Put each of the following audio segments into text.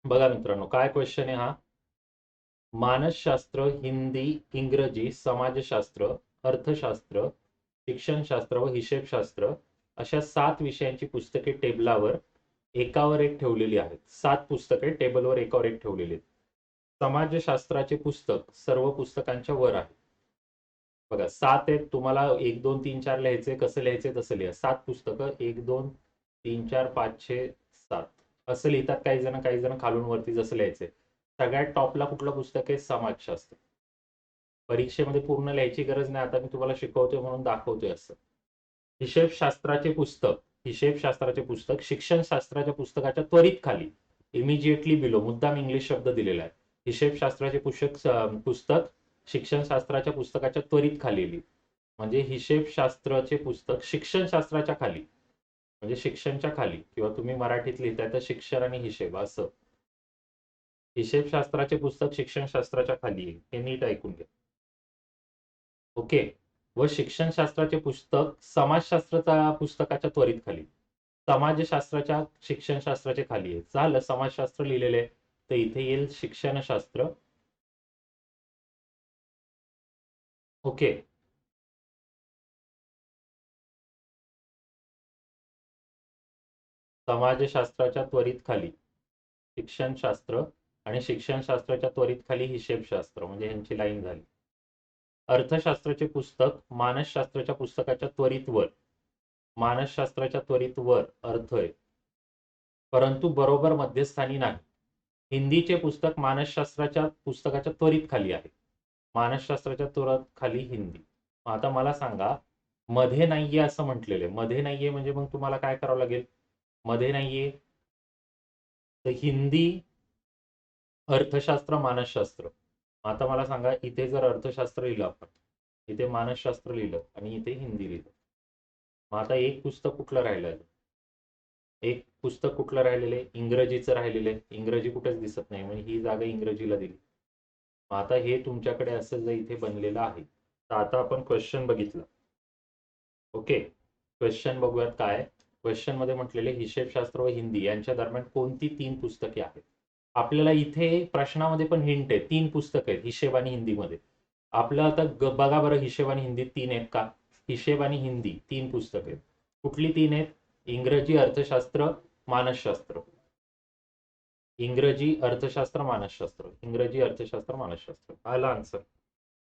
बघा मित्रांनो, काय क्वेश्चन आहे हा. मानसशास्त्र, हिंदी, इंग्रजी, समाजशास्त्र, अर्थशास्त्र, शिक्षणशास्त्र व हिशेबशास्त्र अशा 7 विषयांची पुस्तके टेबलावर एकावर एक ठेवलेली आहेत. 7 पुस्तके टेबलवर एकावर एक ठेवलेली आहेत. समाजशास्त्राचे पुस्तक सर्व पुस्तकांच्या वर आहे. बघा 7 आहेत. तुम्हाला 1 2 3 4 लिहायचे, कसं लिहायचे तसं लिहा. 7 पुस्तकं 1 2 3 4 5 6 7 असं लिहितात काही जण खालून वरती जसं लिहायचंय. सगळ्यात टॉपला कुठलं पुस्तक आहे? समाजशास्त्र. परीक्षेमध्ये पूर्ण लिहायची गरज नाही, आता मी तुम्हाला शिकवतोय म्हणून दाखवतोय असं. हिशेबशास्त्राचे पुस्तक शिक्षणशास्त्राच्या पुस्तकाच्या त्वरित खाली, इमिजिएटली बिलो, मुद्दाम इंग्लिश शब्द दिलेला आहे. हिशेबशास्त्राचे पुस्तक शिक्षणशास्त्राच्या पुस्तकाच्या त्वरित खाली लिही. म्हणजे हिशेबशास्त्राचे पुस्तक शिक्षणशास्त्राच्या खाली, म्हणजे शिक्षणच्या खाली, किंवा तुम्ही मराठीत लिहिताय तर शिक्षण आणि हिशेब असं. हिशेबशास्त्राचे पुस्तक शिक्षणशास्त्राच्या खाली येईल, हे नीट ऐकून घ्या. ओके. व शिक्षणशास्त्राचे पुस्तक समाजशास्त्राच्या पुस्तकाच्या त्वरित खाली, समाजशास्त्राच्या शिक्षणशास्त्राच्या खाली आहे. झालं, समाजशास्त्र लिहिलेले तर इथे येईल शिक्षणशास्त्र. ओके. समाजशास्त्राच्या त्वरित खाली शिक्षणशास्त्र आणि शिक्षणशास्त्राच्या त्वरित खाली हिशेबशास्त्र, म्हणजे यांची लाईन झाली. अर्थशास्त्राचे पुस्तक मानसशास्त्राच्या पुस्तकाच्या त्वरित वर, मानसशास्त्राच्या त्वरित वर अर्थ आहे, परंतु बरोबर मध्यस्थानी नाही. हिंदीचे पुस्तक मानसशास्त्राच्या पुस्तकाच्या त्वरित खाली आहे, मानसशास्त्राच्या त्वरित खाली हिंदी. आता मला सांगा, मध्ये नाहीये असं म्हटलेलं आहे. मध्ये नाहीये म्हणजे मग तुम्हाला काय करावं लागेल? मध्ये नाहीये तर हिंदी, अर्थशास्त्र, मानसशास्त्र. आता मला सांगा, इथे जर अर्थशास्त्र लिहिलं आपण, इथे मानसशास्त्र लिहिलं आणि इथे हिंदी लिहिलं, मग आता एक पुस्तक कुठलं राहिलं? एक पुस्तक कुठलं राहिलेलं आहे? इंग्रजीचं राहिलेलं आहे. इंग्रजी कुठेच दिसत नाही, म्हणजे ही जागा इंग्रजीला दिली. मग आता हे तुमच्याकडे असं जर इथे बनलेलं आहे, तर आता आपण क्वेश्चन बघितलं. ओके, क्वेश्चन बघूयात काय. क्वेश्चन मध्ये म्हटलेले हिशेबशास्त्र व हिंदी यांच्या दरम्यान कोणती 3 पुस्तके आहेत? आपल्याला इथे प्रश्नामध्ये पण हिंट आहे, 3 पुस्तक आहेत हिशेब आणि हिंदीमध्ये. आपलं आता बघा बरं, हिशेब आणि हिंदी 3 आहेत का? हिशेब आणि हिंदी 3 पुस्तक आहेत. कुठली 3 आहेत? इंग्रजी, अर्थशास्त्र, मानसशास्त्र. इंग्रजी, अर्थशास्त्र, मानसशास्त्र. इंग्रजी, अर्थशास्त्र, मानसशास्त्र. आला आन्सर.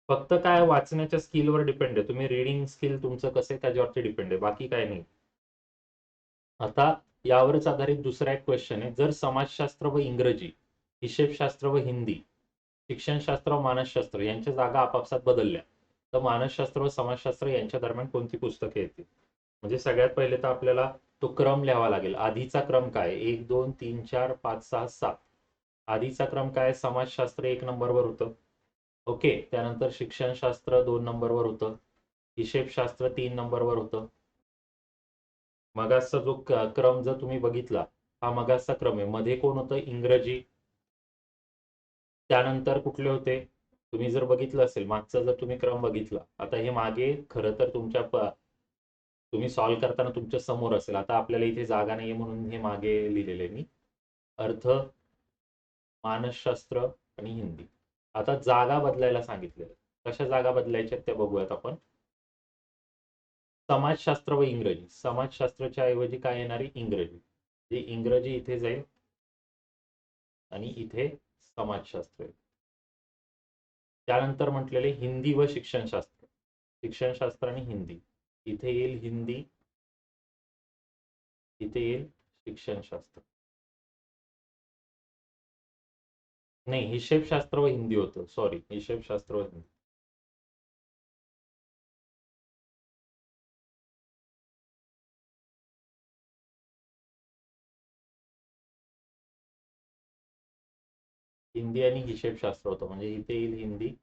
फक्त काय वाचण्याच्या स्किलवर डिपेंड आहे. तुम्ही रीडिंग स्किल तुमचं कसं आहे त्याच्यावरती डिपेंड आहे, बाकी काय नाही. आता यावरच आधारित दुसरा एक क्वेश्चन आहे. जर समाजशास्त्र व इंग्रजी, हिशेबशास्त्र व हिंदी, शिक्षणशास्त्र व मानसशास्त्र यांच्या जागा आपापसात बदलल्या, तर मानसशास्त्र व समाजशास्त्र यांच्या दरम्यान कोणती पुस्तके येतील? म्हणजे सगळ्यात पहिले तर आपल्याला तो क्रम लिहावा लागेल. आधीचा क्रम काय? 1 2 3 4 5 6 7. आधीचा क्रम काय? समाजशास्त्र 1 नंबरवर होतं. ओके. त्यानंतर शिक्षणशास्त्र 2 नंबरवर होतं. हिशेबशास्त्र 3 नंबरवर होतं. मगाचा जो क्रम जर तुम्ही बघितला, हा मगाचा क्रम आहे. मध्ये कोण होतं? इंग्रजी. त्यानंतर कुठले होते? तुम्ही जर बघितलं असेल मागचा, जर तुम्ही क्रम बघितला, आता हे मागे खरं तर तुमच्या तुम्ही सॉल्व्ह करताना तुमच्या समोर असेल. आता आपल्याला इथे जागा नाहीये म्हणून हे मागे लिहिलेले मी. अर्थ, मानसशास्त्र आणि हिंदी. आता जागा बदलायला सांगितलेलं. कशा जागा बदलायच्या त्या बघूयात आपण. समाजशास्त्र व इंग्रजी. समाजशास्त्राच्या ऐवजी काय येणार आहे? इंग्रजी. जे इंग्रजी इथे जाईल आणि इथे समाजशास्त्र आहे. त्यानंतर म्हटलेले हिंदी व शिक्षणशास्त्र. शिक्षणशास्त्र आणि हिंदी. इथे येईल हिंदी, इथे येईल शिक्षणशास्त्र. नाही, हिशेबशास्त्र व हिंदी होतं. सॉरी, हिशेबशास्त्र व हिंदी. हिंदी आणि हिशेबशास्त्र होतं, म्हणजे इथे येईल हिंदी.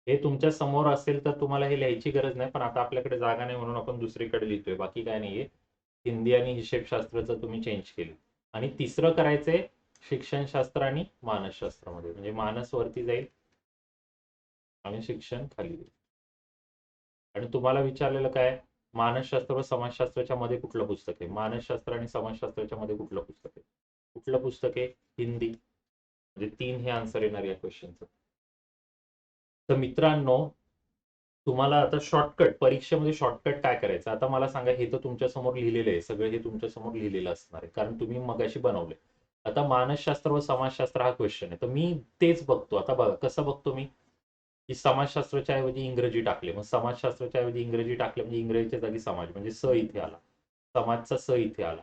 हे तुमच्या समोर असेल तर तुम्हाला हे लिहायची गरज नाही, पण आता आपल्याकडे जागा नाही म्हणून आपण दुसरीकडे लिहितोय, बाकी काय नाहीये. हिंदी आणि हिशेबशास्त्राचं तुम्ही चेंज केलं. आणि तिसरं करायचंय शिक्षणशास्त्र आणि मानसशास्त्रामध्ये, म्हणजे मानस वरती जाईल आणि शिक्षण खाली येईल. आणि तुम्हाला विचारलेलं काय? मानसशास्त्र व समाजशास्त्राच्या मध्ये कुठलं पुस्तक आहे? मानसशास्त्र आणि समाजशास्त्राच्या मध्ये कुठलं पुस्तक आहे? कुठलं पुस्तक आहे? हिंदी. म्हणजे 3 हे आन्सर येणार या क्वेश्चनचं. तर मित्रांनो, तुम्हाला आता शॉर्टकट, परीक्षेमध्ये शॉर्टकट काय करायचं आता मला सांगा. हे तर तुमच्या समोर लिहिलेलं आहे, सगळं हे तुमच्या समोर लिहिलेलं असणार आहे, कारण तुम्ही मगाशी बनवले. आता मानसशास्त्र व समाजशास्त्र हा क्वेश्चन आहे, तर मी तेच बघतो. आता बघा कसं बघतो मी, की समाजशास्त्राच्या ऐवजी इंग्रजी टाकले, मग समाजशास्त्राच्या ऐवजी इंग्रजी टाकले म्हणजे इंग्रजीच्या जागी समाज, म्हणजे स इथे आला, समाजचा स इथे आला.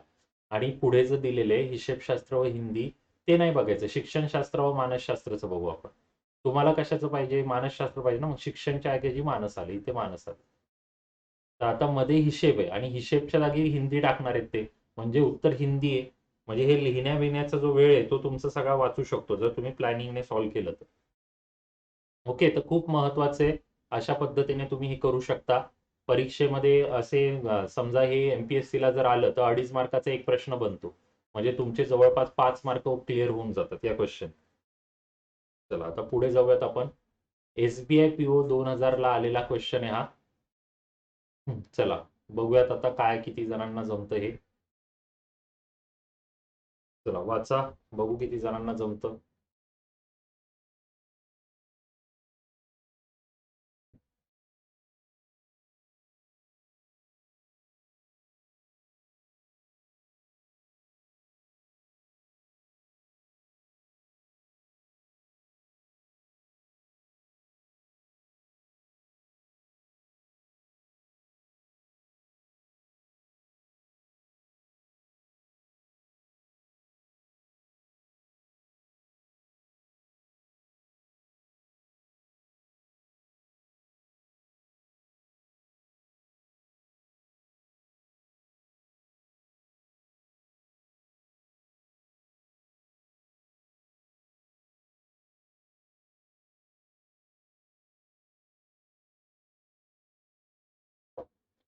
आणि पुढे जर दिलेले हिशेबशास्त्र व हिंदी, ते नाही बघायचं. शिक्षणशास्त्र व मानसशास्त्राचं बघू आपण. तुम्हाला कशाचं पाहिजे, मानसशास्त्र पाहिजे ना, मग शिक्षणच्या ऐवजी मानस आले, इथे मानस आले. तर आता मध्ये हिशेब आहे आणि हिशेबच्या जागी हिंदी टाकणार आहेत ते, म्हणजे उत्तर हिंदी आहे. म्हणजे हे लिहिण्या बिहिण्याचा जो वेळ आहे तो तुमचा सगळा वाचू शकतो जर तुम्ही प्लॅनिंगने सॉल्व्ह केलं तर. ओके, तर खूप महत्वाचं आहे. अशा पद्धतीने तुम्ही हे करू शकता. परीक्षेमध्ये असे समजा हे एमपीएससीला जर आलं तर 2.5 मार्काचा एक प्रश्न बनतो, म्हणजे तुमचे जवळपास 5 मार्क क्लिअर होऊन जातात या क्वेश्चन. चला आता पुढे जाऊयात आपण. एसबीआय पीओ 2000 ला आलेला क्वेश्चन आहे हा. चला बघूयात आता काय किती जणांना जमतं हे. चला वाचा, बघू किती जणांना जमतं.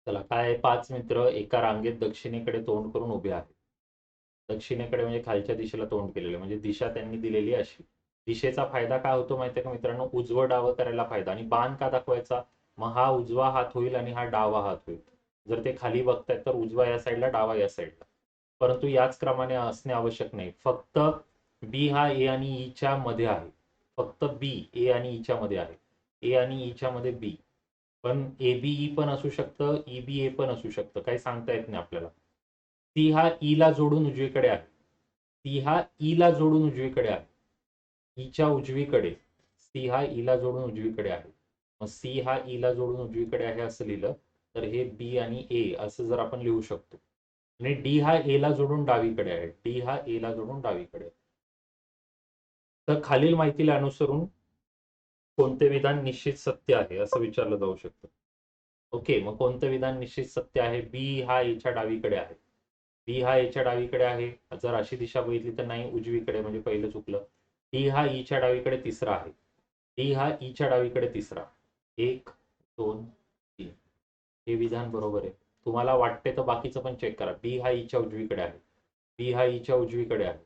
चला काय, 5 मित्र एका रांगेत दक्षिणेकडे तोंड करून उभे आहेत. दक्षिणेकडे म्हणजे खालच्या दिशेला तोंड केलेलं, म्हणजे दिशा त्यांनी दिलेली अशी. दिशेचा फायदा काय होतो माहितीये का मित्रांनो, उजवं डावं करायला फायदा. आणि बाण का दाखवायचा, मग हा उजवा हात होईल आणि हा डावा हात होईल. जर ते खाली बघतायत तर उजवा या साईडला, डावा या साईडला. परंतु याच क्रमाने असणे आवश्यक नाही. फक्त बी हा ए आणि ईच्या मध्ये आहे. फक्त बी ए आणि ईच्या मध्ये आहे. ए आणि ईच्या मध्ये बी. पण ए बी ई पण असू शकतं, ई बी ए पण असू शकतं, काही सांगता येत नाही आपल्याला. सी हा ई ला जोडून उजवीकडे आहे. सी हा ई ला जोडून उजवीकडे आहे. ईच्या उजवीकडे. सी हा ई ला जोडून उजवीकडे आहे. मग सी हा ई ला जोडून उजवीकडे आहे असं लिहिलं तर हे बी आणि ए असं जर आपण लिहू शकतो. आणि डी हा ए ला जोडून डावीकडे आहे. डी हा ए ला जोडून डावीकडे. तर खालील माहितीला अनुसरून कोणते विधान निश्चित सत्य आहे असं विचारलं जाऊ शकतं. ओके, मग कोणतं विधान निश्चित सत्य आहे, बी हा एच्या डावीकडे आहे. बी हा एच्या डावीकडे आहे, जर अशी दिशा बघितली तर नाही, उजवीकडे, म्हणजे पहिलं चुकलं. डी हा ईच्या डावीकडे तिसरा आहे. डी हा ईच्या डावीकडे तिसरा. 1, 2, 3. हे विधान बरोबर आहे. तुम्हाला वाटते तर बाकीचं पण चेक करा. बी हा ईच्या उजवीकडे आहे. बी हा ईच्या उजवीकडे आहे.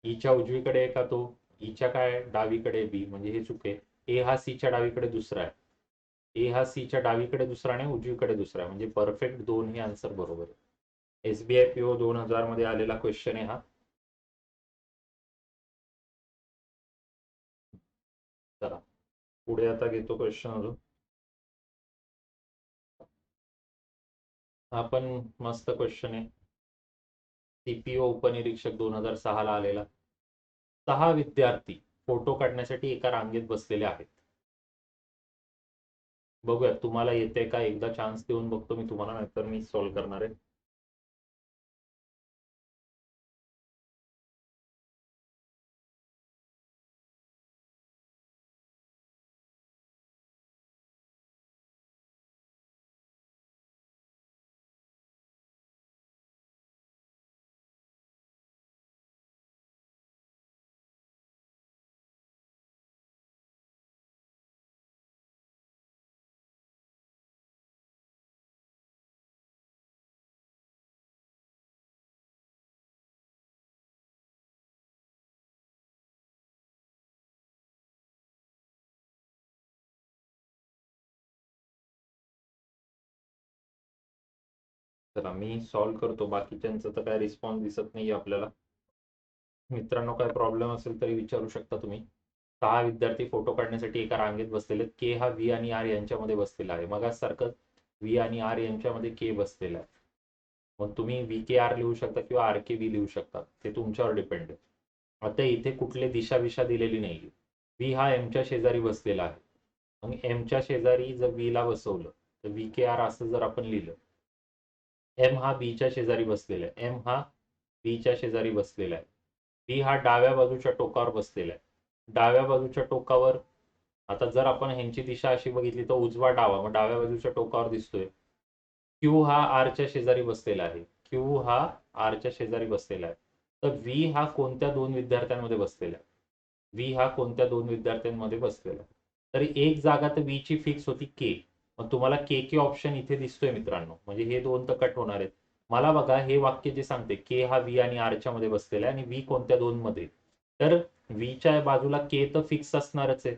ईच्या उजवीकडे आहे का तो, ईच्या काय डावीकडे बी, म्हणजे हे चुके. ए हा सीच्या डावीकडे दुसरा आहे. ए हा सीच्या डावीकडे दुसरा आणि उजवीकडे दुसरा आहे, म्हणजे परफेक्ट 2 हे आन्सर बरोबर आहे. एसबीआय पीओ 2000 मध्ये आलेला क्वेश्चन आहे हा. चला पुढे आता घेतो क्वेश्चन अजून. हा पण मस्त क्वेश्चन आहे. सीपीओ उपनिरीक्षक 2006 ला आलेला. 6 विद्यार्थी फोटो काढण्यासाठी एका रांगेत बसलेले आहेत. बघूया तुम्हाला येते का, एकदा चान्स देऊन बघतो मी तुम्हाला, नाहीतर मी सॉल्व्ह करणार आहे. चला मी सॉल्व्ह करतो, बाकीच्यांचं तर काय रिस्पॉन्स दिसत नाहीये आपल्याला. मित्रांनो काय प्रॉब्लेम असेल तरी विचारू शकता तुम्ही. 6 विद्यार्थी फोटो काढण्यासाठी एका रांगेत बसलेले आहेत. के हा व्ही आणि आर यांच्यामध्ये बसलेला आहे. मग सारखं व्ही आणि आर यांच्यामध्ये के बसलेला आहे. मग तुम्ही व्ही के आर लिहू शकता किंवा आर के व्ही लिहू शकता, ते तुमच्यावर डिपेंड आहे. आता इथे कुठले दिशा दिलेली नाही. व्ही हा एमच्या शेजारी बसलेला आहे. मग एमच्या शेजारी जर व्ही ला बसवलं तर व्ही के आर असं जर आपण लिहिलं, एम हा बीच्या शेजारी बसलेला आहे, एम हा बीच्या शेजारी बसलेला आहे, बी हा डाव्या बाजूच्या टोकावर बसलेला आहे. डाव्या बाजूच्या टोकावर आता जर आपण ह्यांची दिशा अशी बघितली तर उजवा डावा, मग डाव्या बाजूच्या टोकावर दिसतोय. क्यू हा आरच्या शेजारी बसलेला आहे, क्यू हा आरच्या शेजारी बसलेला आहे. तर व्ही हा कोणत्या दोन विद्यार्थ्यांमध्ये बसलेला आहे, व्ही हा कोणत्या दोन विद्यार्थ्यांमध्ये बसलेला आहे. तरी एक जागा तर व्ही ची फिक्स होती के. मग तुम्हाला के के ऑप्शन इथे दिसतोय मित्रांनो, म्हणजे हे दोन तर कट होणार आहेत. मला बघा हे वाक्य जे सांगते के हा व्ही आणि आरच्या मध्ये बसलेला आहे आणि व्ही कोणत्या दोन मध्ये, तर व्हीच्या बाजूला के तर फिक्स असणारच आहे.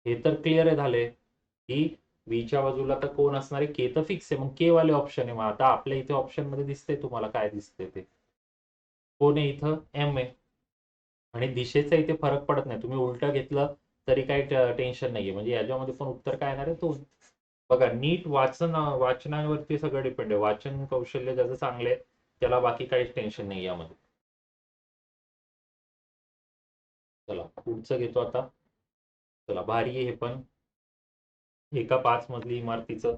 हे तर क्लिअर आहे झाले की व्हीच्या बाजूला तर कोण असणार आहे, के तर फिक्स आहे. मग के वाले ऑप्शन आहे. मग आता आपल्या इथे ऑप्शन मध्ये दिसतंय तुम्हाला काय दिसतंय ते, कोण आहे इथं, एम आहे. आणि दिशेचा इथे फरक पडत नाही, तुम्ही उलटं घेतलं तरी काही टेन्शन नाहीये. म्हणजे याच्यामध्ये पण उत्तर काय येणार आहे तो. बघा नीट वाचनावरती सगळं डिपेंड आहे. वाचन कौशल्य ज्याचं चांगलं आहे त्याला बाकी काहीच टेन्शन नाही यामध्ये. चला पुढचं घेतो आता. चला भारी आहे हे पण, एका 5 मजली इमारतीचं.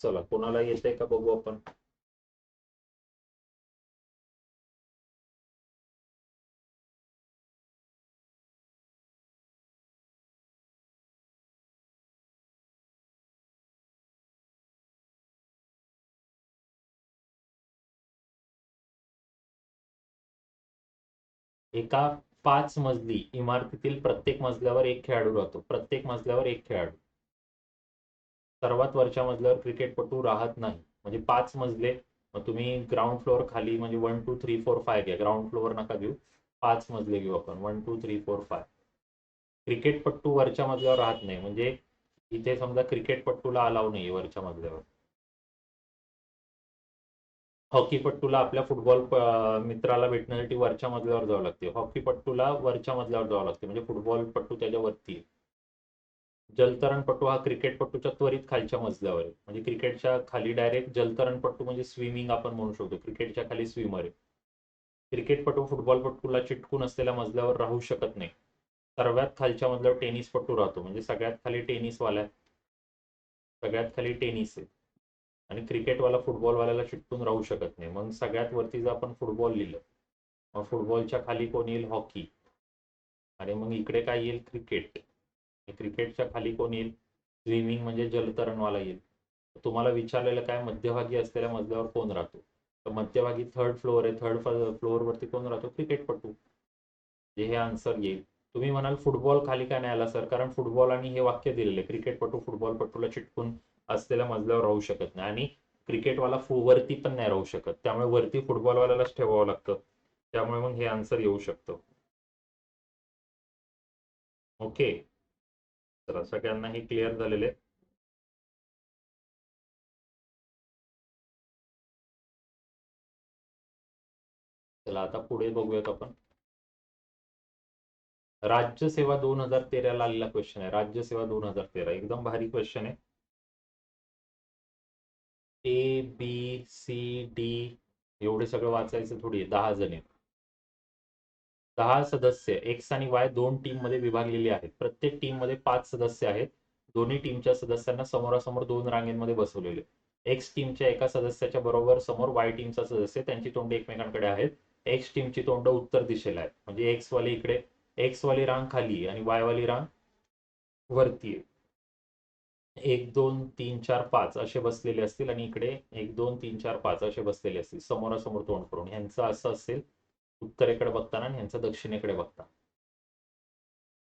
चला कोणाला येतंय का बघू आपण. एका 5 मजली इमारतीतील प्रत्येक मजल्यावर एक खेळाडू राहतो, प्रत्येक मजल्यावर एक खेळाडू. सर्वात वरच्या मजल्यावर क्रिकेटपटू राहत नाही. म्हणजे 5 मजले, मग तुम्ही ग्राउंड फ्लोअर खाली म्हणजे 1 2 3 4 5 घ्या, ग्राउंड फ्लोअर नका घेऊ, 5 मजले घेऊ आपण, 1 2 3 4 5. क्रिकेटपट्टू वरच्या मजल्यावर राहत नाही, म्हणजे इथे समजा क्रिकेटपट्टूला अलाव नाही वरच्या मजल्यावर. हॉकीपट्टूला आपल्या फुटबॉल मित्राला भेटण्यासाठी वरच्या मजल्यावर जावं लागते, हॉकीपट्टूला वरच्या मजल्यावर जावं लागते, म्हणजे फुटबॉलपट्टू त्याच्या वरती आहे. जलतरणपटू हा क्रिकेटपटूच्या त्वरित खालच्या मजल्यावर आहे, म्हणजे क्रिकेटच्या खाली डायरेक्ट जलतरणपटू म्हणजे स्विमिंग आपण म्हणू शकतो, क्रिकेटच्या खाली स्विमर आहे. क्रिकेटपटू फुटबॉलपटूला चिटकून असलेल्या मजल्यावर राहू शकत नाही. सर्वात खालच्या मजल्यावर टेनिसपटू राहतो, म्हणजे सगळ्यात खाली टेनिसवाला, सगळ्यात खाली टेनिस आहे. आणि क्रिकेटवाला फुटबॉलवाल्याला चिटकून राहू शकत नाही. मग सगळ्यात वरती जर आपण फुटबॉल लिहिलं, मग फुटबॉलच्या खाली कोण येईल, हॉकी. आणि मग इकडे काय येईल, क्रिकेट. क्रिकेटच्या खाली कोण येईल, स्विमिंग म्हणजे जलतरणवाला येईल. तुम्हाला विचारलेलं काय, मध्यभागी असलेल्या मजल्यावर कोण राहतो, तर मध्यभागी थर्ड फ्लोअर आहे, थर्ड फ्लोअरवरती कोण राहतो, क्रिकेटपटू. जे हे आन्सर येईल. तुम्ही म्हणाल फुटबॉल खाली काय नाही आला सर, कारण फुटबॉल आणि हे वाक्य दिलेले, क्रिकेटपटू फुटबॉलपटूला चिटकून असलेल्या मजल्यावर राहू शकत नाही आणि क्रिकेटवाला वरती पण नाही राहू शकत, त्यामुळे वरती फुटबॉलवाल्यालाच ठेवावं लागतं. त्यामुळे मग हे आन्सर येऊ शकतं. ओके, चला सगळ्यांना हे क्लिअर झालेले. चला आता पुढे बघूयात आपण. राज्यसेवा 2013 ला आलेला क्वेश्चन आहे, राज्यसेवा 2013 एकदम भारी क्वेश्चन आहे. ए बी सी डी एवढे सगळं वाचायचं थोडी, 10 जण आहेत. 10 सदस्य एक्स आणि वाय दोन टीम मध्ये विभागलेली आहेत. प्रत्येक टीम मध्ये 5 सदस्य आहेत. दोन्ही टीमच्या सदस्यांना समोरासमोर दोन रांगेमध्ये बसवलेले. एक्स टीमच्या एका सदस्याच्या बरोबर समोर वाय टीमचा सदस्य, त्यांची तोंड एकमेकांकडे आहेत. एक्स टीमची तोंड उत्तर दिशेला आहेत, म्हणजे एक्स वाली इकडे, एक्स वाली रांग खाली आणि वाय वाली रांग वरती आहे. 1 2 3 4 5 असे बसलेले असतील आणि इकडे 1 2 3 4 5 असे बसलेले असतील समोरासमोर तोंड करून. ह्यांचं असं असेल उत्तरेकडे बघताना आणि ह्यांचं दक्षिणेकडे बघता.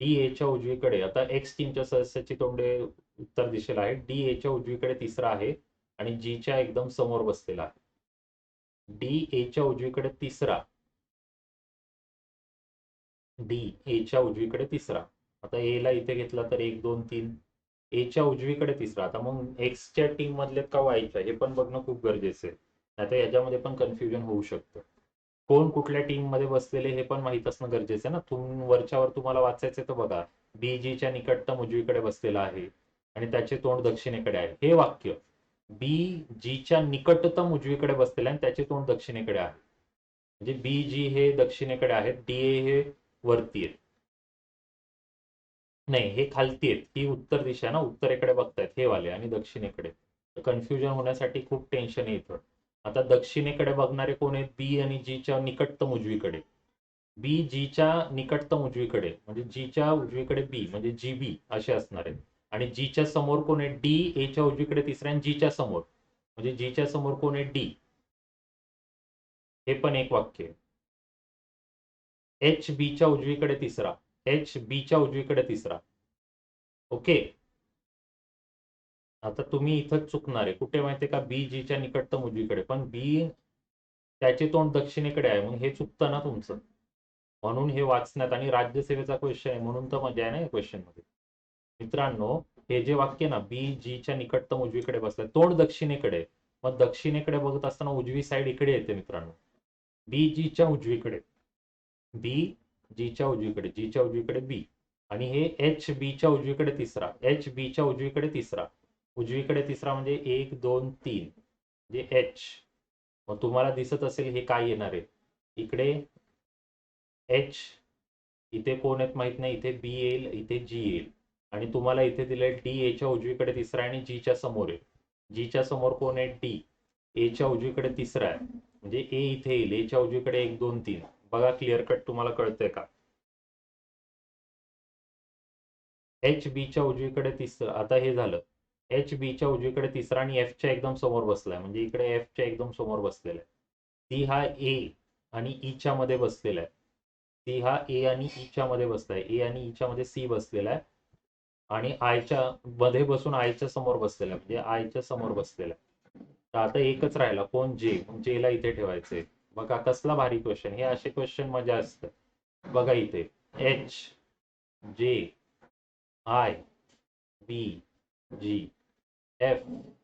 डी एच्या उजवीकडे आता एक्स टीमच्या सदस्याची तोंडे उत्तर दिशेला आहे. डी एच्या उजवीकडे तिसरा आहे आणि जीच्या एकदम समोर बसलेला आहे. डी एच्या उजवीकडे तिसरा, डी एच्या उजवीकडे तिसरा. आता ए ला इथे घेतला तर 1 2 3, एच्या उजवीकडे तिसरा. आता मग एक्सच्या टीम मधले का वायच्या हे पण बघणं खूप गरजेचं आहे, आता याच्यामध्ये पण कन्फ्युजन होऊ शकतं. कोण कुठल्या टीम मध्ये बसलेले हे पण माहित असणं गरजेचं आहे ना. वरच्यावर तुम्हाला वाचायचं तर बघा, बीजीच्या निकटतम उजवीकडे बसलेला आहे आणि त्याचे तोंड दक्षिणेकडे आहे. हे वाक्य बी जीच्या निकटतम उजवीकडे बसलेले आणि त्याचे तोंड दक्षिणेकडे आहे. म्हणजे बी जी हे दक्षिणेकडे आहेत, डी ए हे वरती आहेत. नाही, हे खालती आहेत. ही उत्तर दिशा ना, उत्तरेकडे बघतायत हे वाले आणि दक्षिणेकडे. कन्फ्युजन होण्यासाठी खूप टेन्शन येतं. आता दक्षिणेकडे बघणारे कोण आहेत? बी आणि जीच्या निकटतम उजवीकडे. बी जीच्या निकटतम उजवीकडे म्हणजे जीच्या उजवीकडे बी म्हणजे जी बी असे असणार आहेत. आणि जीच्या समोर कोण आहे? डी एच्या उजवीकडे तिसरा आणि जीच्या समोर म्हणजे जीच्या समोर कोण आहे? डी. हे पण एक वाक्य आहे. एच बीच्या उजवीकडे तिसरा, एच बीच्या उजवीकडे तिसरा. ओके. आता तुम्ही इथंच चुकणार आहे. कुठे माहितीये का? बी जीच्या निकटतम उजवीकडे, पण बी त्याचे तोंड दक्षिणेकडे आहे. मग हे चुकतं ना तुमचं. म्हणून हे वाचण्यात आणि राज्यसेवेचा क्वेश्चन आहे म्हणून तर मजा आहे ना या क्वेश्चन मध्ये. मित्रांनो, हे जे वाक्य ना, बी जीच्या निकटतम उजवीकडे बसलाय, तोंड दक्षिणेकडे, मग दक्षिणेकडे बघत असताना उजवी साईड इकडे येते मित्रांनो. बी जीच्या उजवीकडे, बी जीच्या उजवीकडे, जीच्या उजवीकडे बी. आणि हे एच बीच्या उजवीकडे तिसरा, एच बीच्या उजवीकडे तिसरा, उजवीकडे तिसरा म्हणजे 1 2 3 म्हणजे एच. मग तुम्हाला दिसत असेल हे काय येणार आहे? इकडे एच, इथे कोण आहेत माहित नाही, इथे बी येईल, इथे जी येईल. आणि तुम्हाला इथे दिलंय डी एच्या उजवीकडे तिसरा आणि जीच्या समोर आहे. जीच्या समोर कोण आहे? डी. एच्या उजवीकडे तिसरा आहे म्हणजे ए इथे येईल, एच्या उजवीकडे 1 2 3. बघा क्लिअर कट तुम्हाला कळतंय का? एच बीच्या उजवीकडे तिसरा, आता हे झालं. एच बीच्या उजवीकडे तिसरा आणि एफच्या एकदम समोर बसलाय म्हणजे इकडे एफच्या एकदम समोर बसलेला आहे. सी हा ए आणि ईच्या मध्ये बसलेला आहे. सी हा ए आणि ईच्या मध्ये बसलाय, ए आणि ईच्या मध्ये सी बसलेला आहे. आणि आयच्या मध्ये बसून आयच्या समोर बसलेला आहे म्हणजे आयच्या समोर बसलेला आहे. तर आता एकच राहिला कोण? जे. मग जेला इथे ठेवायचंय. बघा कसला भारी क्वेश्चन. हे असे क्वेश्चन मजा असतं. बघा इथे H, J, I, B, G, F,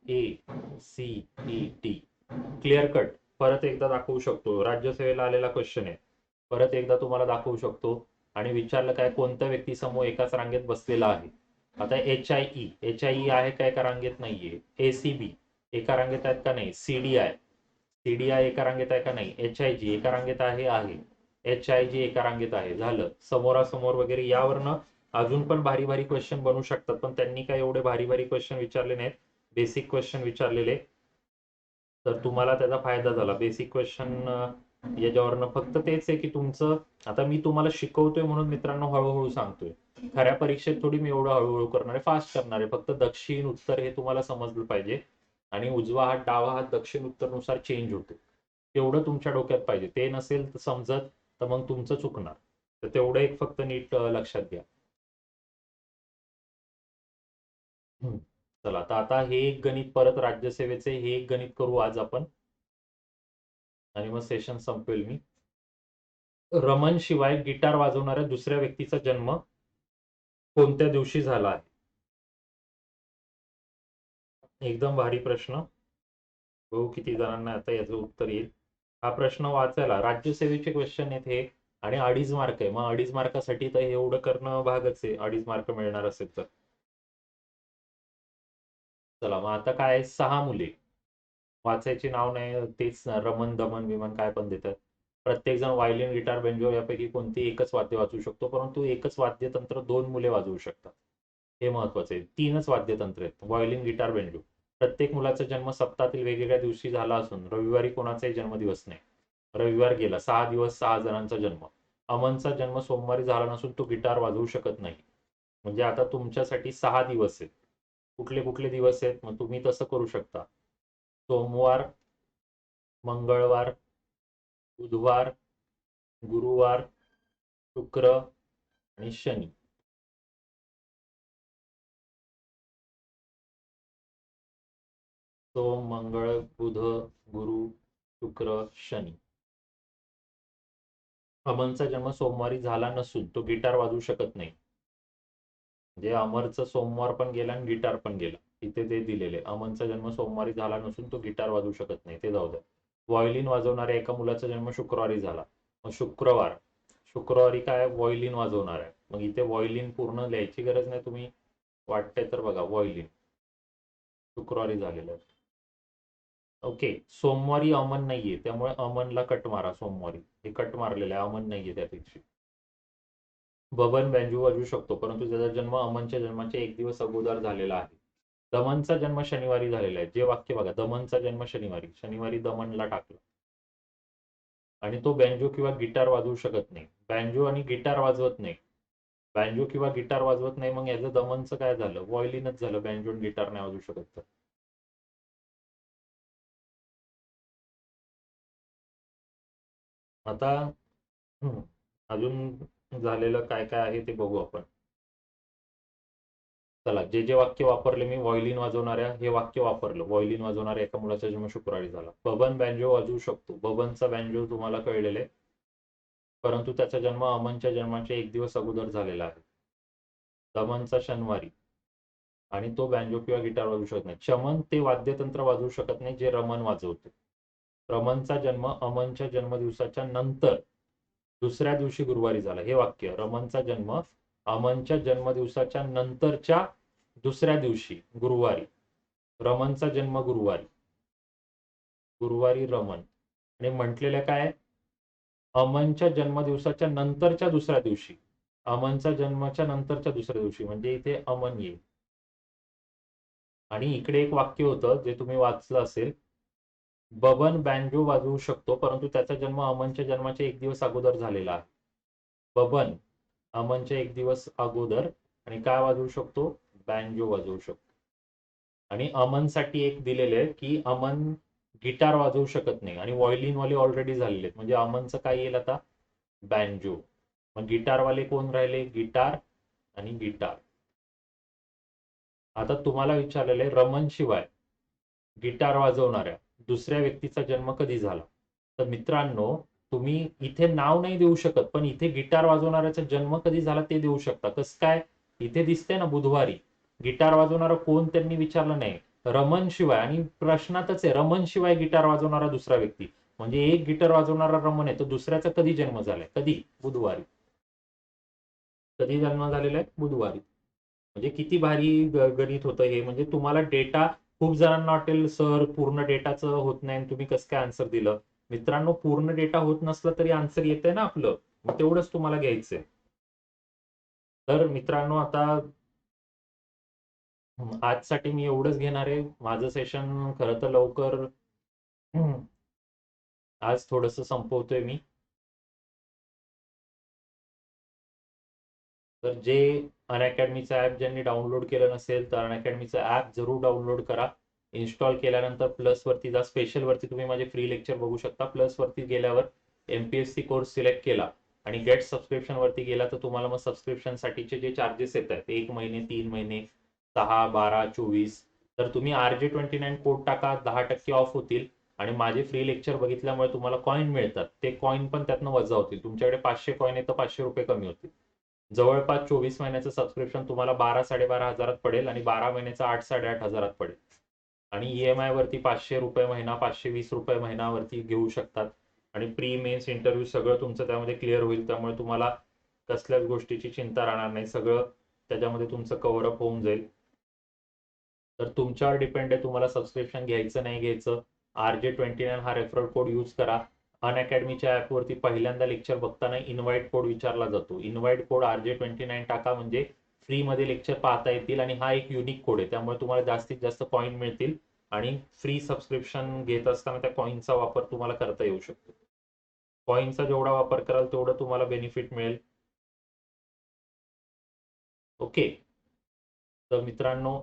A, C, E, T. Clear cut. परत एकदा दाखवू शकतो. राज्यसेवेला आलेला क्वेश्चन आहे. परत एकदा तुम्हाला दाखवू शकतो. आणि विचारलं काय? कोणत्या व्यक्ती समूह एकाच रांगेत बसलेला आहे? आता H I E, H I E आहे का एका रांगेत? नाहीये. ए सी बी एका रांगेत आहेत का? नाही. C D I, C D I एका रांगेत आहे का? नाही. एच आय जी एका रांगेत आहे? आहे. एच आय जी एका रांगेत आहे. झालं. समोरासमोर वगैरे यावरनं अजून पण भारी भारी क्वेश्चन बनू शकतात, पण त्यांनी काय एवढे भारी भारी क्वेश्चन विचारले नाहीत. बेसिक क्वेश्चन विचारलेले. तर तुम्हाला त्याचा फायदा झाला. बेसिक क्वेश्चन याच्यावरनं फक्त तेच आहे की तुमचं, आता मी तुम्हाला शिकवतोय म्हणून मित्रांनो हळूहळू सांगतोय. खऱ्या परीक्षेत थोडी मी एवढं हळूहळू करणार आहे, फास्ट करणार आहे. फक्त दक्षिण उत्तर हे तुम्हाला समजलं पाहिजे. आणि उजवा हात डावा हात दक्षिण उत्तरनुसार चेंज होतो. तेवढं तुमच्या डोक्यात पाहिजे. ते नसेल तर समजत तर मग तुमचं चुकणार. तर तेवढं एक फक्त नीट लक्षात घ्या. चला, तर आता हे एक गणित परत राज्यसेवेचे हे एक गणित करू आज आपण आणि मग सेशन संपवेल मी. रमन शिवाय गिटार वाजवणाऱ्या दुसऱ्या व्यक्तीचा जन्म कोणत्या दिवशी झाला आहे? एकदम भारी प्रश्न. बघू किती जणांना आता याचं उत्तर येईल. हा प्रश्न वाचायला राज्यसेवेचे क्वेश्चन आहेत हे. आणि 2.5 मार्क आहे. मग 2.5 मार्कासाठी तर हे एवढं करणं भागच आहे, 2.5 मार्क मिळणार असेल तर. चला, मग आता काय? 6 मुले. वाचायचे नाव नाही तेच रमन दमन विमन काय पण देतात. प्रत्येक जण व्हायलिन गिटार बेंजो यापैकी कोणती एकच वाद्य वाजवू शकतो, परंतु एकच वाद्यतंत्र 2 मुले वाजवू शकतात. हे महत्वाचं आहे. 3च वाद्यतंत्र आहेत, व्हायलिन गिटार बेंजो. प्रत्येक मुलाचा जन्म सप्ताहातील वेगवेगळ्या दिवशी झाला असून रविवारी कोणाचाही जन्मदिवस नाही. रविवार गेला. 6 दिवस 6 जणांचा जन्म. अमनचा जन्म सोमवारी झाला नसून तो गिटार वाजवू शकत नाही. म्हणजे आता तुमच्यासाठी 6 दिवस आहेत. कुठले कुठले दिवस आहेत? मग तुम्ही तसं करू शकता. सोमवार, मंगळवार, बुधवार, गुरुवार, शुक्र आणि शनी. सोम, मंगळ, बुध, गुरु, शुक्र, शनी. अमनचा जन्म सोमवारी झाला नसून तो गिटार वाजवू शकत नाही. म्हणजे अमरचं सोमवार पण गेला आणि गिटार पण गेला. इथे ते दिलेले अमनचा जन्म सोमवारी झाला नसून तो गिटार वाजवू शकत नाही, ते जाऊ द्या. व्हायोलिन वाजवणाऱ्या एका मुलाचा जन्म शुक्रवारी झाला. मग शुक्रवारी काय व्हायोलिन वाजवणार आहे. मग इथे व्हायोलिन पूर्ण लिहायची गरज नाही. तुम्ही वाटतंय तर बघा, व्हायोलिन शुक्रवारी झालेलं आहे. ओके, सोमवारी अमन नाहीये, त्यामुळे अमनला कट मारा. सोमवारी हे कट मारलेलं आहे, अमन नाहीये त्यापेक्षा. बबन बँजो वाजवू शकतो, परंतु त्याचा जन्म अमनच्या जन्माच्या एक दिवस अगोदर झालेला आहे. दमनचा जन्म शनिवारी झालेला आहे. जे वाक्य बघा, दमनचा जन्म शनिवारी दमनला टाकलं. आणि तो बँजो किंवा गिटार वाजवू शकत नाही. बँजो आणि गिटार वाजवत नाही. बँजो किंवा गिटार वाजवत नाही, मग याचं दमनचं काय झालं? व्हायोलिनच झालं. बँजो आणि गिटार नाही वाजवू शकत तर. आता अजून झालेलं काय काय आहे ते बघू आपण. चला, जे जे वाक्य वापरले मी, व्हायोलिन वाजवणाऱ्या हे वाक्य वापरलं. व्हायोलिन वाजवणाऱ्या एका मुलाचा जन्म शुक्रवारी झाला. बबन बँजो वाजवू शकतो. बबनचा बँजो तुम्हाला कळलेले, परंतु त्याचा जन्म अमनच्या जन्माच्या एक दिवस अगोदर झालेला आहे. दमनचा शनिवारी, आणि तो बँजो किंवा गिटार वाजवू शकत नाही. चमन ते वाद्यतंत्र वाजवू शकत नाही जे रमन वाजवतो. रमनचा जन्म अमनच्या जन्मदिवसाच्या नंतर दुसऱ्या दिवशी गुरुवारी झाला. हे वाक्य, रमनचा जन्म अमनच्या जन्मदिवसाच्या नंतरच्या दुसऱ्या दिवशी गुरुवारी. रमनचा जन्म गुरुवारी रमन. आणि म्हटलेलं काय, अमनच्या जन्मदिवसाच्या नंतरच्या दुसऱ्या दिवशी. अमनच्या जन्माच्या नंतरच्या दुसऱ्या दिवशी म्हणजे इथे अमन येईल. आणि इकडे एक वाक्य होतं जे तुम्ही वाचलं असेल, बबन बँजो वाजवू शकतो, परंतु त्याचा जन्म अमनच्या जन्माच्या एक दिवस अगोदर झालेला आहे. बबन अमनच्या एक दिवस अगोदर, आणि काय वाजवू शकतो? बँजो वाजवू शकतो. आणि अमनसाठी एक दिलेलं आहे की अमन गिटार वाजवू शकत नाही, आणि व्हायोलिन वाले ऑलरेडी झालेले आहेत, म्हणजे अमनचं काय येईल आता? बँजो. मग गिटारवाले कोण राहिले? गिटार आणि गिटार. आता तुम्हाला विचारलेलं आहे, रमन शिवाय गिटार वाजवणाऱ्या दुसऱ्या व्यक्तीचा जन्म कधी झाला? तर मित्रांनो, तुम्ही इथे नाव नाही देऊ शकत, पण इथे गिटार वाजवणाऱ्याचा जन्म कधी झाला ते देऊ शकता. कसं काय? इथे दिसते ना बुधवारी. गिटार वाजवणारा कोण त्यांनी विचारलं नाही. रमन शिवाय, आणि प्रश्नातच आहे रमन शिवाय गिटार वाजवणारा दुसरा व्यक्ती. म्हणजे एक गिटार वाजवणारा रमन आहे, तर दुसऱ्याचा कधी जन्म झालाय? कधी? बुधवारी. कधी जन्म झालेला आहे? बुधवारी. म्हणजे किती भारी गणित होतं हे. म्हणजे तुम्हाला डेटा, खूप जणांना वाटेल सर पूर्ण डेटाचं होत नाही तुम्ही कसं काय आन्सर दिलं. मित्रांनो, पूर्ण डेटा होत नसलं तरी आन्सर येतंय ना आपलं, मग तेवढंच तुम्हाला घ्यायचंय. तर मित्रांनो, आता आजसाठी मी एवढंच घेणार आहे. माझं सेशन खरं तर लवकर आज थोडंसं संपवतोय मी. तर जे अनअकॅडमीचं ॲप ज्यांनी डाउनलोड केलं नसेल तर अनअकॅडमीचं ॲप जरूर डाउनलोड करा. इन्स्टॉल केल्यानंतर प्लसवरती जा. स्पेशलवरती तुम्ही माझे फ्री लेक्चर बघू शकता. प्लसवरती गेल्यावर MPSC कोर्स सिलेक्ट केला आणि गेट सबस्क्रिप्शनवरती गेला तर तुम्हाला मग सबस्क्रिप्शनसाठीचे जे चार्जेस येत आहेत 1 महिने, 3 महिने, 6, 12, 24, तर तुम्ही RJ29 कोड टाका, 10% ऑफ होतील. आणि माझे फ्री लेक्चर बघितल्यामुळे तुम्हाला कॉईन मिळतात, ते कॉईन पण त्यातनं वजा होतील. तुमच्याकडे 500 कॉईन आहे तर 500 रुपये कमी होतील. जवळपास 24 महिन्याचं सबस्क्रिप्शन तुम्हाला 12-12.5 हजारात पडेल, आणि 12 महिन्याचं 8-8.5 हजारात पडेल. आणि EMI वरती 500 रुपये महिना, 520 रुपये महिनावरती घेऊ शकतात. आणि प्री मेन्स इंटरव्ह्यू सगळं तुमचं त्यामध्ये क्लिअर होईल, त्यामुळे तुम्हाला कसल्याच गोष्टीची चिंता राहणार नाही. सगळं त्याच्यामध्ये तुमचं कव्हर अप होऊन जाईल. तर तुमच्यावर डिपेंड आहे तुम्हाला सबस्क्रिप्शन घ्यायचं नाही घ्यायचं. RJ29 हा रेफरल कोड यूज करा. अनअकॅडमीच्या ॲपवरती पहिल्यांदा लेक्चर बघताना इन्व्हाइट कोड विचारला जातो. इन्व्हाइट कोड RJ29 टाका, म्हणजे फ्रीमध्ये लेक्चर पाहता येतील. आणि हा एक युनिक कोड आहे, त्यामुळे तुम्हाला जास्तीत जास्त कॉईन मिळतील, आणि फ्री सबस्क्रिप्शन घेत असताना त्या कॉईनचा वापर तुम्हाला करता येऊ शकतो. कॉईनचा जेवढा वापर कराल तेवढं तुम्हाला बेनिफिट मिळेल. ओके. तर मित्रांनो,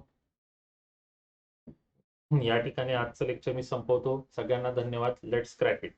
या ठिकाणी आजचं लेक्चर मी संपवतो. सगळ्यांना धन्यवाद. Let's crack it.